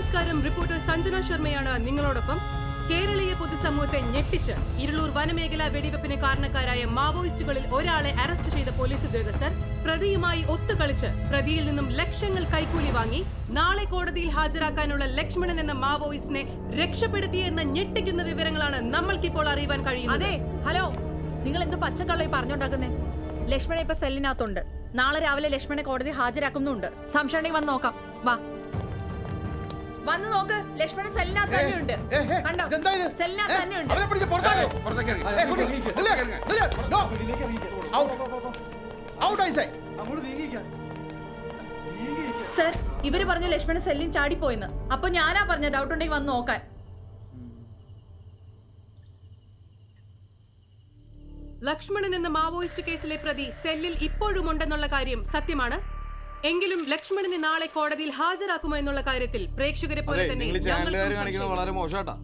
നമസ്കാരം. റിപ്പോർട്ടർ സഞ്ജന ശർമ്മയാണ് നിങ്ങളോടൊപ്പം. കേരളീയ പൊതുസമൂഹത്തെ ഞെട്ടിച്ച് ഇരുളൂർ വനമേഖല വെടിവെപ്പിന് കാരണക്കാരായ മാവോയിസ്റ്റുകളിൽ ഒരാളെ അറസ്റ്റ് ചെയ്ത പോലീസ് ഉദ്യോഗസ്ഥർ പ്രതിയുമായി ഒത്തുകളിച്ച് പ്രതിയിൽ നിന്നും ലക്ഷങ്ങൾ കൈക്കൂലി വാങ്ങി നാളെ കോടതിയിൽ ഹാജരാക്കാനുള്ള ലക്ഷ്മണൻ എന്ന മാവോയിസ്റ്റിനെ രക്ഷപ്പെടുത്തിയെന്ന ഞെട്ടിക്കുന്ന വിവരങ്ങളാണ് നമ്മൾക്കിപ്പോൾ അറിയുവാൻ കഴിയുന്നത്. അതെ, ഹലോ, നിങ്ങൾ എന്ത് പച്ചക്കള്ളി പറഞ്ഞുണ്ടാക്കുന്നേ? ലക്ഷ്മണൻ ഇപ്പൊ സെല്ലിനകത്തുണ്ട്. നാളെ രാവിലെ ലക്ഷ്മണനെ കോടതി ഹാജരാക്കുന്നുണ്ട്. സംശയം വന്ന് നോക്കാം. വാ, വന്ന് നോക്ക്. ലക്ഷ്മണൻ സെല്ലിനകത്ത് തന്നെയുണ്ട്. കണ്ടോ? സെല്ലിനകത്ത് തന്നെയുണ്ട്. സർ, ഇവര് പറഞ്ഞു ലക്ഷ്മണൻ സെല്ലിന് ചാടിപ്പോയെന്ന്. അപ്പൊ ഞാനാ പറഞ്ഞ ഡൗട്ട് ഉണ്ടെങ്കിൽ വന്ന് നോക്കാൻ. ലക്ഷ്മണൻ എന്ന മാവോയിസ്റ്റ് കേസിലെ പ്രതി സെല്ലിൽ ഇപ്പോഴുമുണ്ടെന്നുള്ള കാര്യം സത്യമാണ്. എങ്കിലും ലക്ഷ്മണനെ നാളെ കോടതിയിൽ ഹാജരാക്കുമോ എന്നുള്ള കാര്യത്തിൽ പ്രേക്ഷകരെ പോലെ തന്നെ വളരെ മോശമായിട്ടാ.